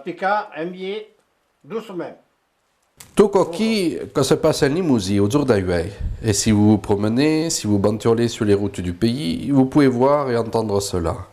pica, envier, doucement. Tout coquille, quand se passe en Limousin au jour d'Ahuay. Et si vous vous promenez, si vous bantiolez sur les routes du pays, vous pouvez voir et entendre cela.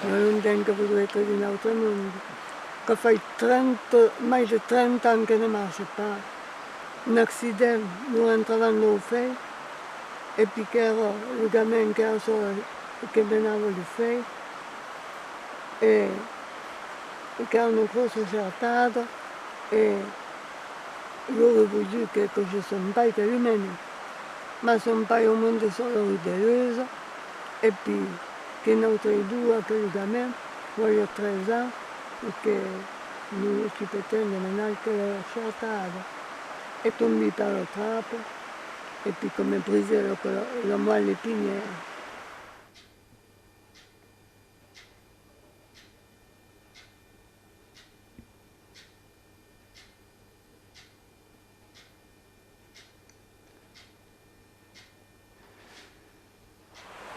Non tengo vedere in altro mondo, che fai 30, mai di 30 anni che ne massa pa. Un accidente, non entrava in fai, e picchiavo il legamento che che venavo di fai, e che hanno cosa cercata, e io avevo detto che ci sono un paio di meno, ma sono un paio di mondo solo ideoso, e poi che non ho due che legamento, voglio 3 anni, perché non ci pretende neanche la cercata. E tombé par la trappe, et puis comme brisé la moelle épinière.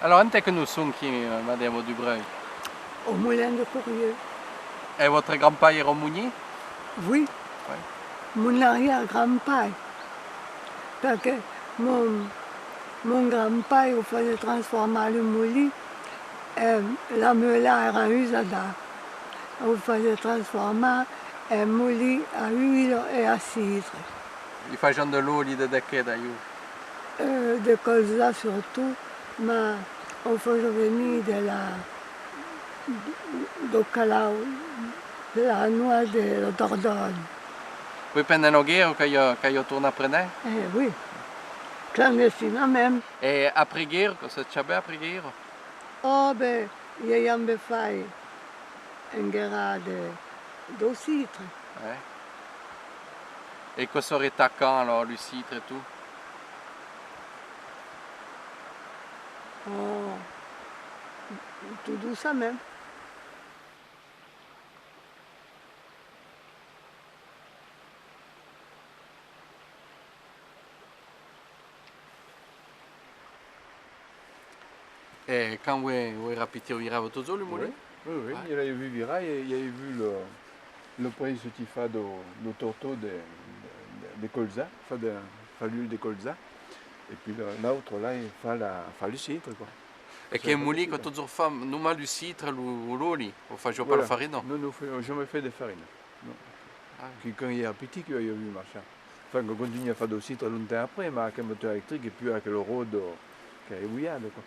Alors, ante que nous sommes qui, Madame Dubreuil? Au moulin de Fourier. Et votre grand-père est Mounier? Oui. Ouais. Mon arrière-grand-père. Parce que mon grand-père, il fallait transformer le mouli, la meula era usada. Il fallait transformer un mouli à huile et à cidre. Ils font de l'eau de decke d'ailleurs. De colza surtout, mais on faisait venir do calao, la noix de la Dordogne. Vous pendant la guerre quand il tourne après? Oui, clandestinement même. Et après guerre, que c'est chabé après guerre? Oh ben, il y a un fait une guerre de citre. Ouais. Et que serait attaquant alors, le citre et tout? Oh, tout doucement même. Et quand vous rapidez au virage votre zone, le moulin? Oui, oui, Ouais. il avait vu Vira, il avait vu le prince qui fait le torto de colza, fait l'huile de colza. Et puis l'autre là, il fait le citre quoi. Et que mouli que toujours femme, nous mal du citre ou l'oli, on fait pas Voilà. la farine. Non, nous faisons jamais fait de farine. Non. Ah. Quand il est petit, qu'il a vu machin. Enfin, on continue à faire du citre longtemps après, mais avec un moteur électrique et puis avec le rôde qui est bouillade quoi.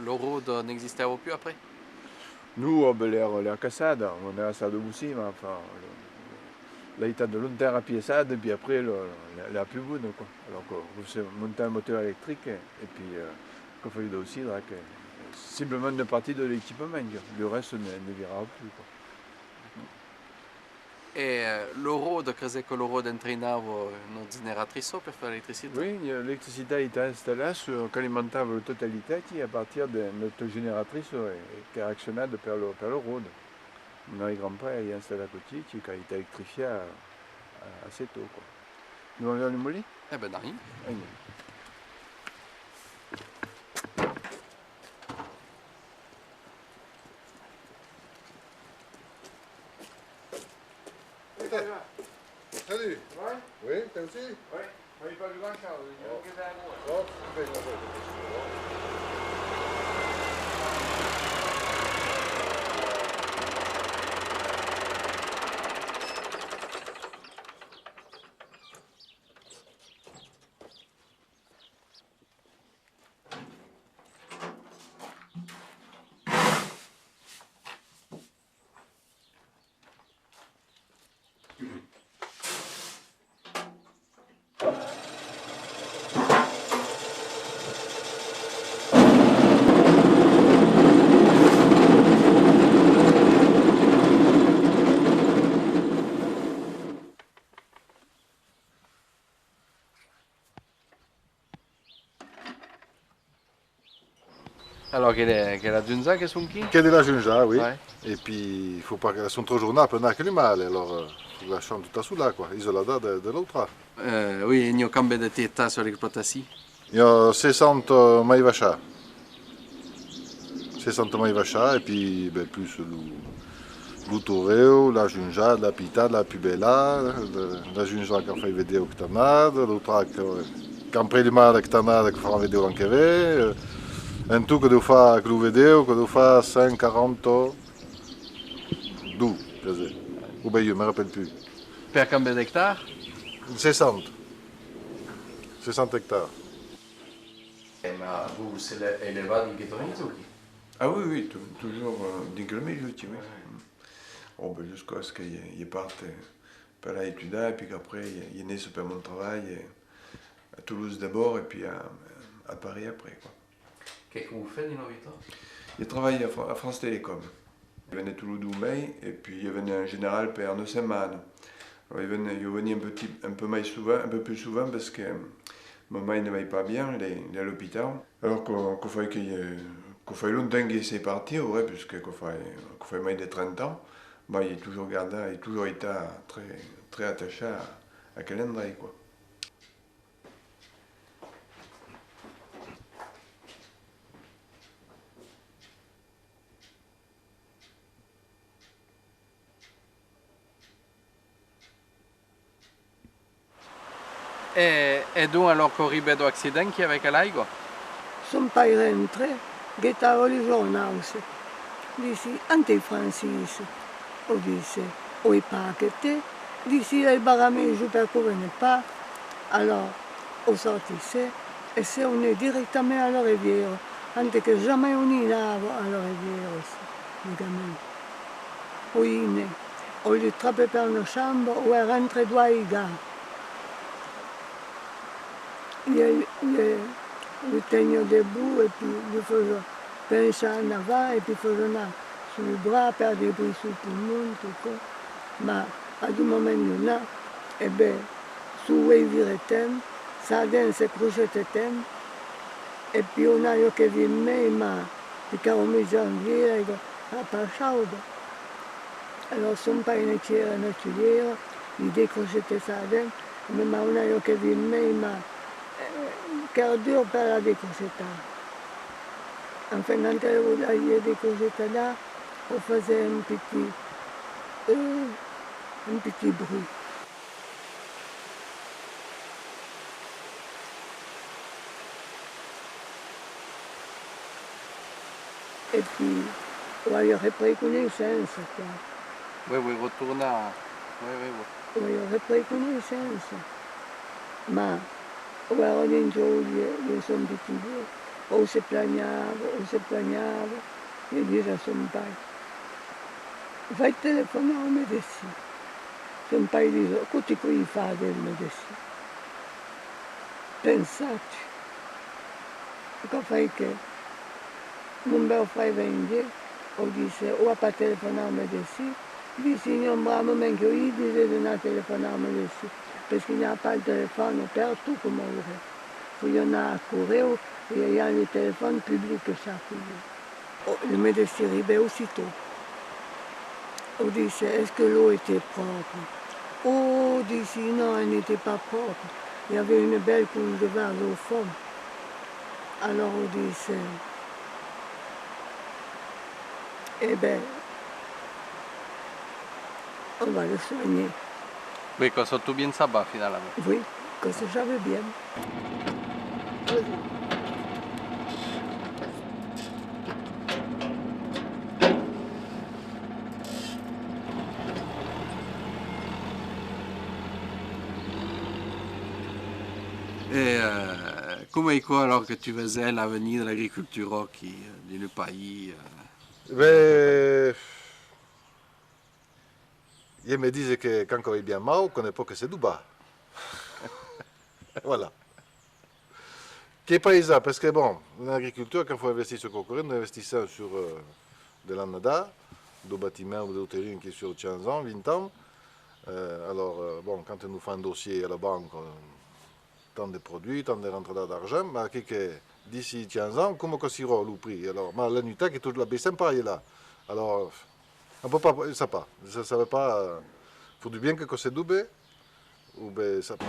Le rôde n'existait plus après? Nous, l'air cassade, on est à ça de Boussi, mais enfin, là, il t'a de longtemps à pied ça, et puis après, la plus bonne, quoi. Alors que c'est monter un moteur électrique, et puis, qu'on fait aussi, là, que simplement une partie de l'équipement, le reste ne verra plus, quoi. Et le rôde, que le rôde entraînava une génératrice pour faire l'électricité? Oui, l'électricité est installée sur qu'alimentable la totalité à partir de notre génératrice qui est actionnable par le rôde. Mon grand-père est installé à côté, qui a été électrifié assez tôt. Quoi. Nous allons le moulin? Eh ben, rien. Rien. Salut. Ouais. Oui, toi aussi? Ouais. Alors che la giunza che sono qui? Che della giungia, oui. Ouais. Et puis, il faut pas qu'elle soit trop journée, elle n'a que du mal. Alors, il la chante tout à sous là, quoi. Isolada de l'autre. Oui, il y a cambio di tetta sur l'exploitation. Il y a 60 maïvacha. 60 maïvacha, et puis, ben, plus l'outoreo, la giungia, la pita, la pubella, la giungia qui fait vedere au ctanade, l'autre qui en prima la ctanade qui fa vedere anche ve. Un tout que devo fare, che lo vedevo, che devo fare 5,40 d'où, ou bien je ne me rappelle plus. Per cambio d'hectare? 60. 60 hectares. Ma vous, c'est l'élevage du Guétorinzo qui? Ah oui, oui, toujours din kilométres, oui. Oh, ben, jusqu'à ce qu'il parte par là étudier, et puis qu'après, il est né sur mon travail, à Toulouse d'abord, et puis à Paris après, quoi. Qu'est-ce que vous faites dans novità? Il travaille à France Télécom. Il venait Toulouse d'Oumey, et puis il venait en général per une semaine. Alors, il venait un peu plus souvent parce que maman ne va pas bien, il est à l'hôpital. Alors qu'il fallait longtemps qu'il s'est parti, ouais, puisque qu'il fallait moins de 30 ans, bah, il est toujours gardé, il a toujours été très, très attaché à Calendray, quoi. E donc alors che arriva d'accidenti avec l'acqua? Sono poi rentré, gettavo le giornate. Dissi, ante Francis, o disse, o i paquete, dissi, il bagageggio per cui ne pas. Alors, ho sortisse e se on est directement alla riviera, anche che jamais on y lavo alla riviera, legamento. Poi, ho li trappe per una chambre, o è rentré due i gars. Le tengo debout et puis je faisais pencher en avant et puis faisais sur le bras, perdre des bruits sur le poumon, tout ça. Mais à un moment donné, eh bien, su quei viretem, ça donne se crochetetem, et puis on a eu che vi me, ma di carome janvier, a pas chaude. Alors son pas une cuillère, il décrochetait ça donne, mais on a eu che vi me, ma quart d'heure per la décrocheta. Enfin, quand elle a décrocheta là, on faisait un petit bruit. Et puis, on a repris connaissance, quoi. Oui, oui, retourne à... Oui. On a repris connaissance. Mais, on a un jour, ils sont petits, on se plaignait, et disait à son père, vai téléphoner au médecin. Son père disait, écoute, quoi il fait del médecin? Pensate. Che fai che mon bel frère venne, on disait, on va pas téléphoner au médecin. Il dit, non, bravo, mais il disait de ne téléphoner au médecin. Parce qu'il n'y a pas de téléphone partout comme on dirait. Il y en a à courir, et il y a les téléphones publics chaque jour. Le médecin arrivait aussitôt. On disait, est-ce que l'eau était propre? Oh, d'ici, non, elle n'était pas propre. Il y avait une belle couche de vase au fond. Alors on disait, eh bien, on va le soigner. Oui, quand sotto bien sabbat finalement. Oui, que se savent bien. Vas-y. Et come quoi alors que tu faisais l'avenir de l'agriculture qui dans le pays Mais ils me disent que quand on est bien mal, on connaît pas que c'est du bas. Voilà. Qui est paysan, parce que bon, en agriculture, quand il faut investir sur Cocorine, on investit ça sur de l'anada, du bâtiment ou de l'hôtellerie qui est sur 15 ans, 20 ans. Bon, quand on nous fait un dossier à la banque, tant de produits, tant de rentrées d'argent, mais d'ici 15 ans, comment on s'y le prix? Alors, la nuit, qui est toute la baisse sympa, est là. Alors, on peut pas, ça pas. Ça veut pas. Il faut du bien que c'est doublé, ou ben ça pas.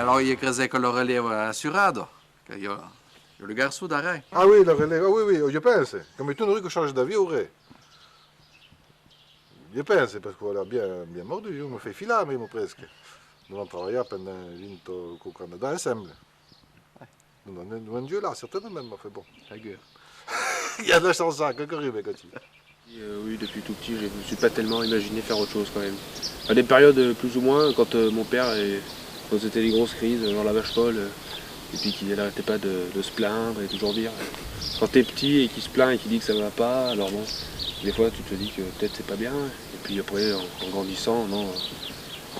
alors il crese che lo relievo assurato, che io le garçon d'arrêt. Ah oui, le relais, ah oui, je pense. Comme tu nous que change d'avis, aurait. Je pense, parce qu'on a bien mordu, on me fait filer même presque. Nous avons travaillé pendant 20 ou 40 ans ensemble. Nous avons un Dieu là, certainement, mais fait bon. Il y a de la chance que arrive quand tu. Oui, depuis tout petit, je ne me suis pas tellement imaginé faire autre chose quand même. À des périodes plus ou moins, quand mon père, quand c'était les grosses crises, genre la vache folle, et puis qu'il n'arrêtait pas de se plaindre et toujours dire. Quand t'es petit et qu'il se plaint et qu'il dit que ça va pas, alors bon, des fois tu te dis que peut-être c'est pas bien. Et puis après, en grandissant, non,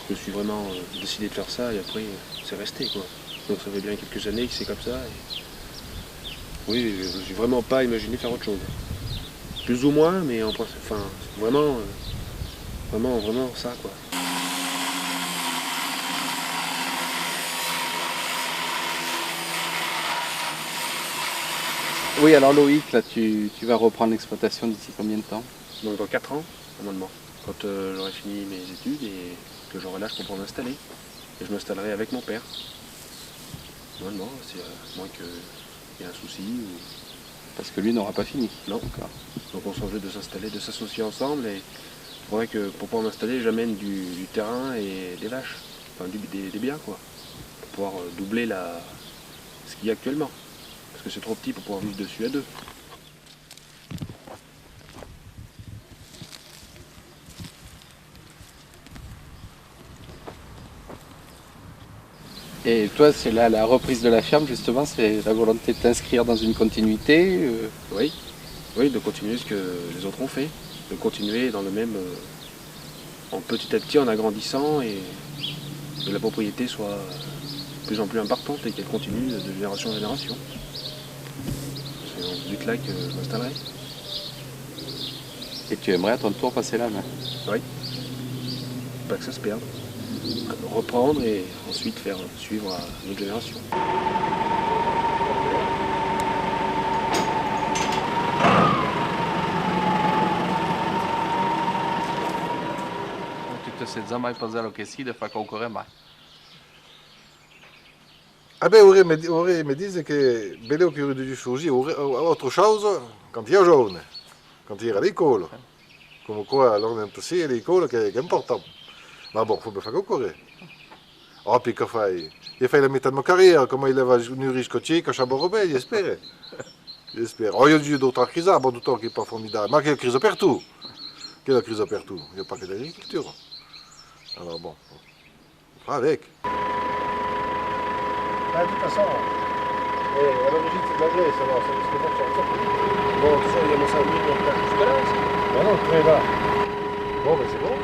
je me suis vraiment décidé de faire ça et après c'est resté quoi. Donc ça fait bien quelques années que c'est comme ça. Et... Oui, je ne suis vraiment pas imaginé faire autre chose. Plus ou moins, mais enfin, vraiment ça quoi. Oui, alors Loïc, là tu vas reprendre l'exploitation d'ici combien de temps? Donc dans 4 ans, normalement, quand j'aurai fini mes études et que j'aurai l'âge pour pouvoir m'installer. Et je m'installerai avec mon père. Normalement, c'est à moins qu'il y ait un souci ou... Parce que lui n'aura pas fini. Non. Donc on s'enjeu de s'installer, de s'associer ensemble et il faudrait que pour pouvoir m'installer, j'amène du terrain et des vaches, enfin des biens quoi, pour pouvoir doubler ce qu'il y a actuellement. Parce que c'est trop petit pour pouvoir vivre dessus à deux. Et toi, c'est la reprise de la ferme, justement, c'est la volonté de t'inscrire dans une continuité Oui, de continuer ce que les autres ont fait. De continuer dans le même... en petit à petit, en agrandissant et que la propriété soit de plus en plus importante et qu'elle continue de génération en génération. C'est dans ce but-là que je m'installerai. Et tu aimerais à ton tour passer la main? Oui. Pas que ça se perde. Reprendre et ensuite faire suivre à notre génération. Tu te sei già mai pensato che sì, fa concorrere mai? Ah ben, ora me disent que bello che aurait dû choisir autre chose quand il est jaune, quand il est à l'école. Comme quoi, l'orientation à l'école qui est important. Mais bon, il faut me faire concorrer. Ah, puis qu'il fait, il fait la metà de ma carrière, come il va venire scotché, che c'ha robé, j'espère. J'espère. Oh, il y a eu d'autres crises, bon, du temps qui n'est pas formidable. Mais il y a une crise partout. Il y a une crise partout. Il n'y a pas que l'agriculture. Alors bon, on fera avec. Ah, de toute façon, à l'origine c'est de la graisse, alors ça risque pas de sortir. Bon, de toute façon, il y a mon samedi, on va jusque là aussi. Ben non, très bas. Bon, ben c'est bon.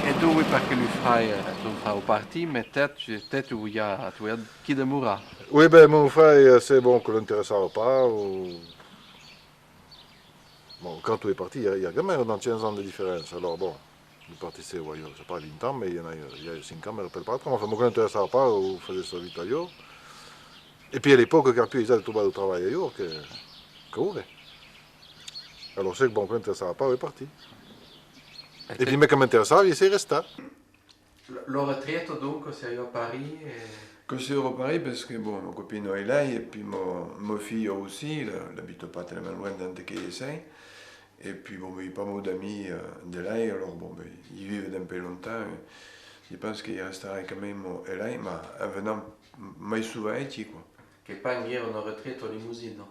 E dove perché lui fa au parti, mais peut-être où il y a qui demeura. Oui, ben mon frère, c'est bon que l'intéressera pas. Bon, quand tu es parti, il y a quand même dans 15 ans de différence. Alors bon, Ils partissaient, ouais, je sais pas, longtemps, mais il y a 5 ans, je ne me rappelle pas trop. Enfin, moi, je n'intéressais pas, on faisait sa vie ailleurs. Et puis à l'époque, quand ils avaient tout le travail ailleurs, que ouais. Alors je sais que bon, quand ça ne va pas, on est parti. Et puis, mais comme m'intéressava, il s'est resté. Le retraite, donc, c'est à Paris Que c'est au Paris parce que bon, mon copine est là et puis ma fille aussi, elle n'habite pas tellement loin d'Antequet-les-Saints. Et puis bon, il n'y a pas beaucoup d'amis de là, alors bon, ben, ils vivent d'un peu longtemps. Je pense qu'il restera quand même là, mais en venant mais souvent ici, quoi. Che pas in una retraite au limousine.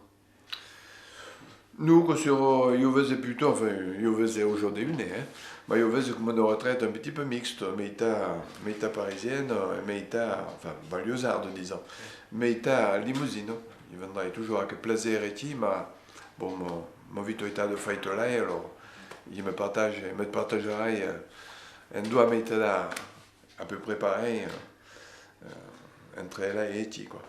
Nous, que sur, je faisais plutôt, enfin, je faisais aujourd'hui une, hein, mais je faisais comme une retraite un petit peu mixte, méta parisienne, méta, enfin, banlieusarde, disons, méta limousine. Je vendrais toujours avec plaisir ici, mais bon, mon vite état de fight là, alors, il me partagerait un doigt méta là, à peu près pareil, entre là et ici, quoi.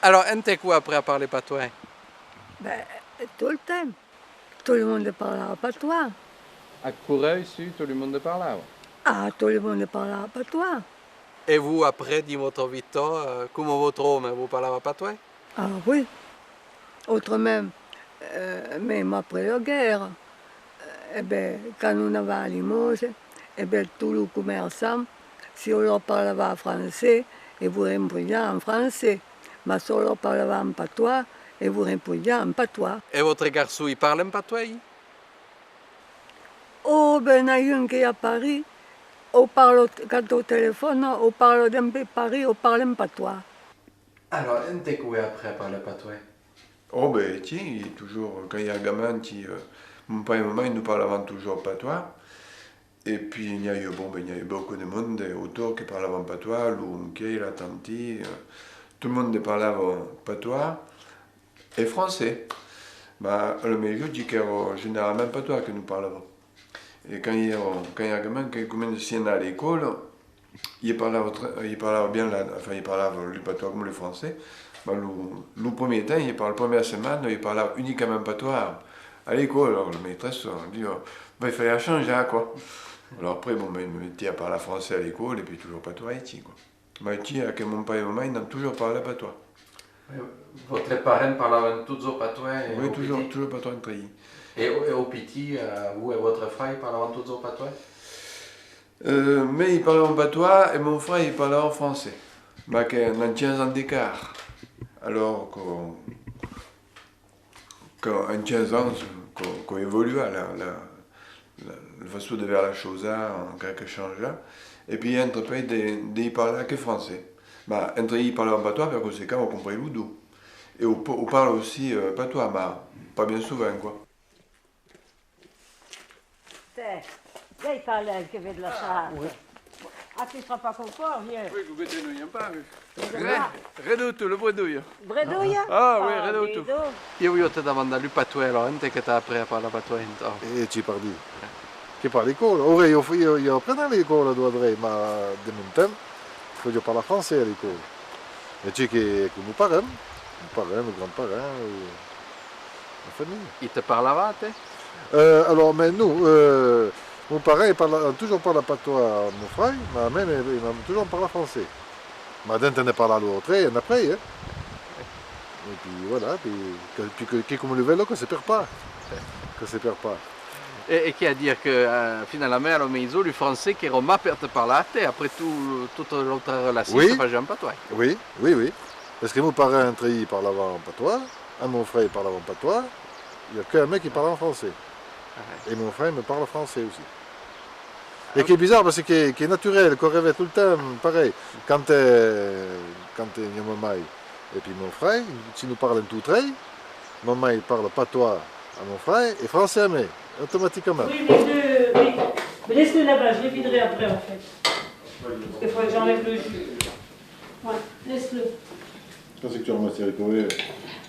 Alors, ente quoi après à parler patois? Ben, tout le temps. Tout le monde parlera patois. À Coureuil, tout le monde parlava. Ah, tout le monde parlera patois. Et vous, après, di votre vita, comment votre homme, vous parlez patois? Ah oui. Autrement, même après la guerre, eh ben, quand on avait à Limoges, eh ben, tous les commerçants, si on leur parlait français, ils vous répondaient en français. Mais si on leur parlait en patois, ils vous répondaient en patois. Et votre garçon, il parle en patois? Oh, ben, il y a un qui est à Paris, on parle, quand au téléphone, on parle d'un peu Paris, on parle en patois. Alors, ente quoi après à parler patois? Oh ben tiens, il est toujours, quand il y a un gamin qui, mon père et maman, ils nous parlaient toujours patois. Et puis il y a eu, bon, ben, il y a eu beaucoup de monde autour qui parlaient patois, l'oncle, la tante, tout le monde parlait patois et français. Mais le milieu dit qu'il y a généralement patois que nous parlons. Et quand il y a un gamin qui commence à aller à l'école, il parlait bien, enfin il parlait le patois comme le français. Mais le premier temps, la première semaine, il parlait uniquement patois à l'école. Alors la maîtresse dit, ben, il fallait changer, quoi. Alors après, bon, ben, il me mettait à parler français à l'école et puis toujours patois ici, quoi. Mais ici, avec mon père et maman, ils n'ont toujours parlé patois. Votre parents parlaient toujours patois? Oui, toujours patois entre eux. Et au petit, vous et votre frère parlaient toujours patois? Mais ils parlaient en patois et mon frère, il parlait en français. Mais avec un 15 ans d'écart. Alors qu'en 15 ans, qu'on évolue la façon de voir la chose en quelque change. Et puis entre pays, ils parlaient que français. Mais entre ils parlaient en patois, par conséquent, on comprenait l'oudou. Et on parle aussi patois, mais pas bien souvent, quoi. Lei parle anche per la sala. Ah, tu ne seras pas content, viens. Oui, vous ne pas. Redoute, le bredouille. Bredouille? Ah oui, redoute. Io io te davanti lui patois, alors ente che ti apre a parlare patois. E ci parli. Che parli l'école. Ora io apprendo all'école, ma de mon temps, io parlo français à l'école. E c'è che nos parents, nos grands-parents, la famille. Il te parlava te? Alors, mais nous, mon parent il toujours parlé patois à mon frère, mais il m'a toujours parlé français. Mais dentro ne parla l'autre, et après, hein. Et puis voilà, puis comme le vélo, que se perd pas. Que se perd pas. E che a dire che finalement alla maison le français che Roma per te parlare, après toute l'autre relation, Oui. ça fait jamais patois. Oui, oui, oui. Parce que mon parent entre eux, il parlait en patois, à mon frère il parlait en patois, il n'y a qu'un mec qui parle en français. Et mon frère me parle français aussi. Et qui est bizarre parce que qui est naturel, qu'on rêvait tout le temps, pareil. Quand il y a maman et puis mon frère, si nous parlons tout très, maman il parle patois à mon frère et français à moi, automatiquement. Oui, les deux, oui. Mais laisse-le là-bas, je les viderai après en fait. Parce qu'il faut que j'enlève le jus. Ouais, laisse-le. Quand c'est que tu ramasses les haricots?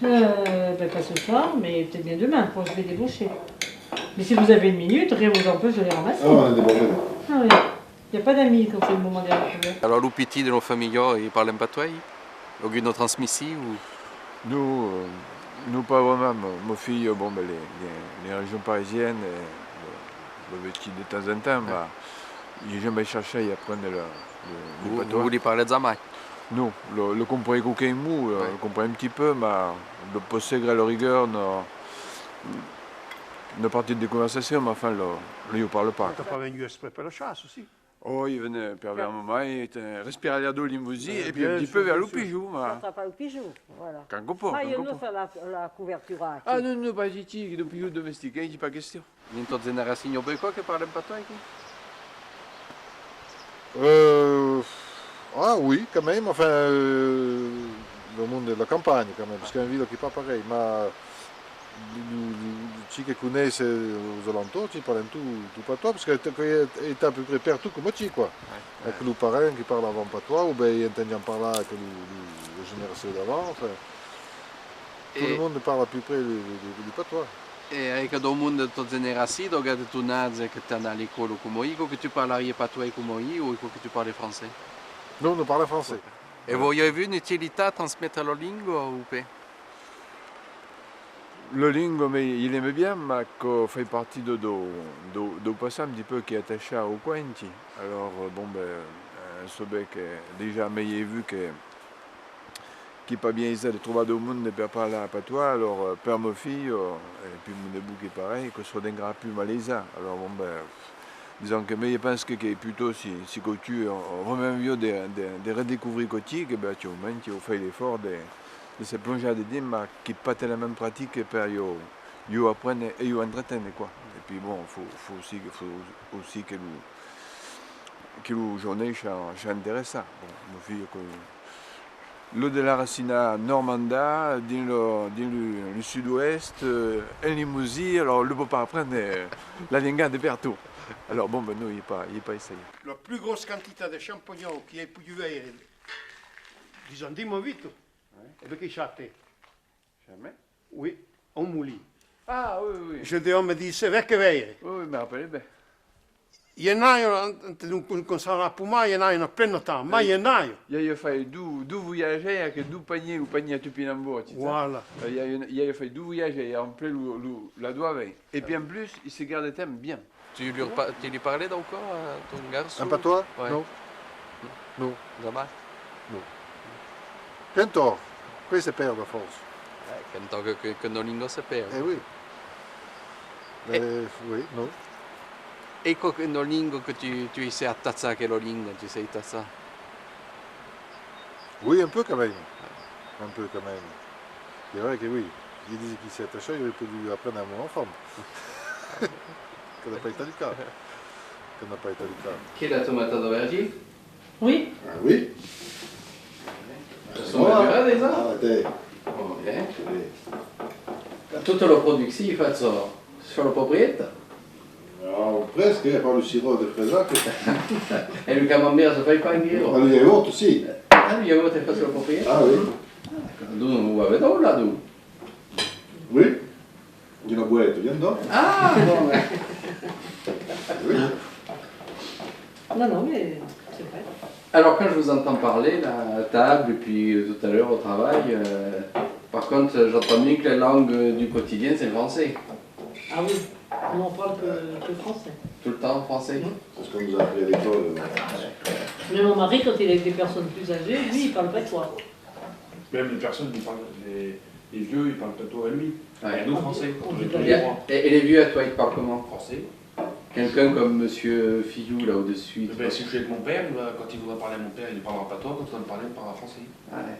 Ben pas ce soir, mais peut-être bien demain, quand je vais débaucher. Mais si vous avez une minute, rien vous empêche de les ramasser. Ah, on est débordé. Ah oui. Il n'y a pas d'amis quand c'est le moment des retrouver. Alors le petit de nos familles, il parle patois? Aucune transmission ou... Nous, Nous, pas vraiment. Mon fille, bon, ben, les régions parisiennes, de temps en temps, bah, ils jamais cherché à apprendre le Vous patois. voulez parler de Zamac? Non, le comprend coquin mou, le comprend un petit peu, mais le possède à la rigueur, une partie des conversations, mais enfin, il ne parle pas. T'as pas venu exprès pour la chasse aussi? Oh, il venait vers un moment, il respirait l'air d'eau limousin, et puis un bien petit sûr, peu vers bien le sûr. pijou. Ça pas le pigeon, voilà. Quand on peut, Ah, quand il on nous peut. fait la couverture à Ah non, non, pas ici, le pijou domestique, il n'y a pas question. Une autre génération quoi qui parle patois ici? Ah oui, quand même, enfin, le monde de la campagne quand même, parce qu'un ville qui n'est pas pareil. Mais ceux qui connaissent aux alentours, ils parlent tout patois, parce qu'ils étaient à peu près partout comme moi, quoi. Avec le parrain qui parle avant patois, ou bien ils entendaient parler avec la génération d'avant, enfin. Tout le monde parle à peu près du patois. Et avec le monde de ta génération, donc tu n'as que tu es à l'école comme moi, que tu parles patois comme moi, ou que tu parles français? Non, nous parlons français. Et vous avez vu une utilité à transmettre la langue ou pas? Le lingue, mais il aime bien, mais qu'il fait partie de passé un petit peu qui est attaché au coin. Alors, bon, ben, ce bec est déjà meilleur vu que qui n'est pas bien ici de trouver du monde ne peut pas parler à patois, alors père ma fille, et puis mon début qui est pareil, que ce soit d'un grand plus malaisant. Alors, bon, ben, disons que mais je pense que plutôt si tu vraiment mieux de redécouvrir côté, que ben, tu as fait l'effort de se plonger dedans, mais qui n'est pas tellement pratique pour apprendre et entretenir, quoi. Et puis bon, il faut aussi que le journée soit intéressant. Bon, ma fille, le de la Racina Normanda, dans le sud-ouest, en Limousin, alors le ne peut pas apprendre la langue de partout. Alors bon, ben non, il n'est pas essayé. La plus grosse quantité de champignons qui est pu vivere, disons 10 vite, et bien qui châtait. Jamais? Oui, on mouli. Ah oui, oui. Je dis, on me dit, c'est vrai que vere. Oui, mais rappelez bien. Gennaio, non sarà più mai, gennaio non prendo tanto, ma gennaio. Il a fait deux voyages avec deux paniers ou paniers à Tupinambo. Voilà. Il a fait deux voyages et en plus la doigt avec. Et puis en plus, il se garde le thème bien. Tu lui parlais encore à ton garçon? Un patois? Ouais. Non. Non. Zamac? Cantor. Qui se perd à force? Quand que nos langues se perdent. Eh oui. Oui, non. Et quoi que nos langues que tu sais à tazza que la langue, tu sais tazza? Oui, un peu quand même. Un peu quand même. C'est vrai que oui. Il disait qu'il s'est attaché, il aurait pu lui apprendre à mon enfant. Ça n'a pas été le cas. Ça n'a pas été le cas. Qui est la tomate d'aubergine? Oui. Ah oui? Sono là déjà? Ah, te. Tutta la produzione si fa solo proprietà. No, presque, fa il sirop di fresato. E lui camembert si fa pas in giro. Ma lui è otto, sì. Ah, lui aveva fatto solo proprietà? Ah oui. Tu non vuoi vedere là tu? Oui. Di una boîte, viens dedans. Ah, bon, Oui. Non, non, mais c'est vrai. Alors quand je vous entends parler, là, à table, et puis tout à l'heure au travail, par contre j'entends bien que la langue du quotidien c'est le français. Ah oui, nous on parle que français. Tout le temps français. C'est ce qu'on nous a appris à l'école. Mais mon mari, quand il est avec des personnes plus âgées, lui, il parle pas toi. Même les personnes, ils parlent, les vieux, ils parlent plutôt à lui. Ouais. Et nous, français. On On dit est pas tous Et, les trois. et les vieux à toi ils parlent comment? Français. Quelqu'un comme Monsieur Fillou là au-dessus. Ben, si je suis avec mon père, quand il voudra parler à mon père, il ne parlera pas toi. Quand il va me parler, il parlera français. Ouais.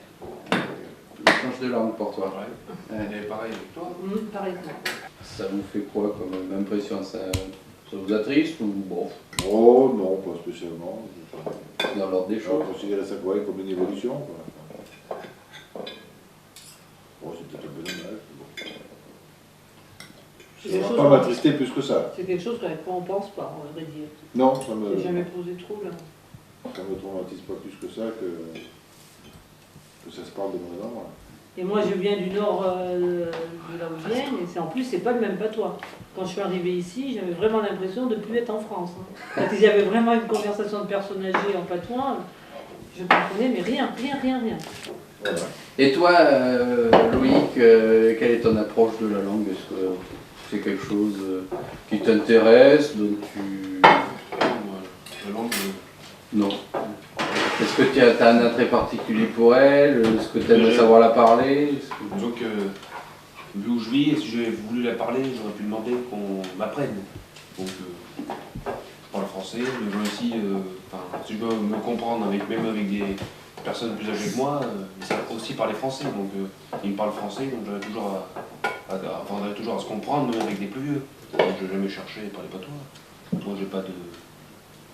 Il change de langue pour toi. Ouais. Ouais. Et pareil avec toi. Pareil. Ça vous fait quoi comme impression? Ça vous attriste ou bon, Oh non, pas spécialement. dans l'ordre des Je choses? considère ça quoi, comme une évolution. Quoi. Bon, c'est peut-être un peu dommage. Bon. C'est Ça quelque va chose pas m'attrister plus que ça. C'est quelque chose qu'on ne pense pas, on va dire. Non, ça me, J'ai jamais posé trop là. ça me traumatise pas plus que ça que ça se parle de moi en moi. Et moi, je viens du nord de là où je viens, et en plus, c'est pas le même patois. Quand je suis arrivée ici, j'avais vraiment l'impression de ne plus être en France. Hein. Quand il y avait vraiment une conversation de personnes âgées en patois, Je comprenais, mais rien. Voilà. Et toi, Loïc, quelle est ton approche de la langue? Est-ce que c'est quelque chose qui t'intéresse, dont tu... La langue... Non. Est-ce que tu as un attrait particulier pour elle? Est-ce que tu aimes savoir la parler? Disons que, vu où je vis, si j'avais voulu la parler, j'aurais pu demander qu'on m'apprenne. Donc, je parle français, mais moi aussi, si je dois me comprendre, même avec des personnes plus âgées que moi, ils savent aussi parler français. Donc, ils me parlent français, donc j'aurais toujours à se comprendre, même avec des plus vieux. Donc, je n'ai jamais cherché à parler patois. Moi, j'ai pas de...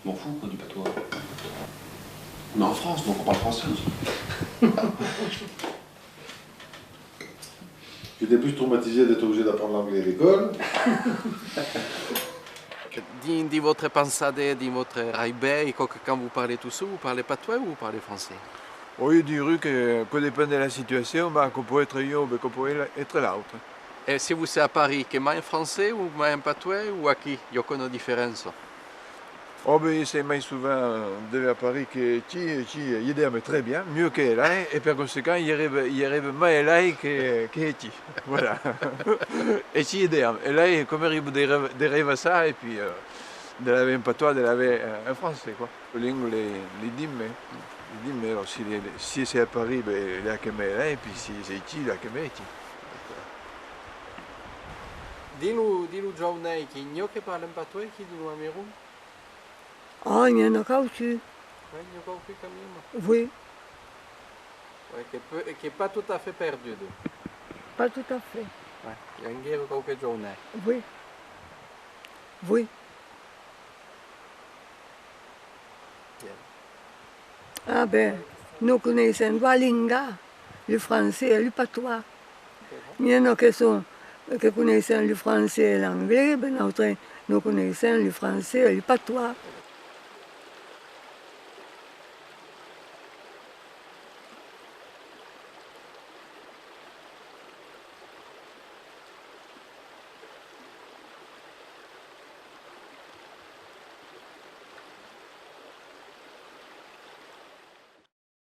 Je m'en fous, quoi, du patois. On est en France, donc on parle français aussi. Tu étais plus traumatisé d'être obligé d'apprendre l'anglais à l'école. Di votre pensée, di votre rêve, quand vous parlez tout ça, vous parlez patois ou vous parlez français? Io direi che dipende dalla situazione, ma che può essere io, che può essere l'altro. Et si vous êtes à Paris, que mai en français ou mai en patois ou à qui? Il y a une différence. Oh ben c'est mai souvent à Paris que il aime très bien, mieux que là, et par conséquent il arrive mai là que tu. Voilà. Et tu idem. Et là, comme il arrive à ça, et puis de la même patois, de la même en français quoi. Les dîmes aussi, si c'est à Paris, ben il y a que mai là, et puis si c'est ici, il y a que mai ici. Dis-nous, Johnny, qui n'y a que parle en patois, qui nous amirons? Ah, il y en a qu'à aussi. Oui, il y a encore plus quand même. Oui, Ouais, qui n'est pas tout à fait perdu. pas tout à fait. Ouais, il y a une guerre quelques journées. Oui. Oui. Ah ben, nous connaissons deux langues, le français et le patois. Il y en a qui connaissent le français et l'anglais, ben nous connaissons le français et le patois.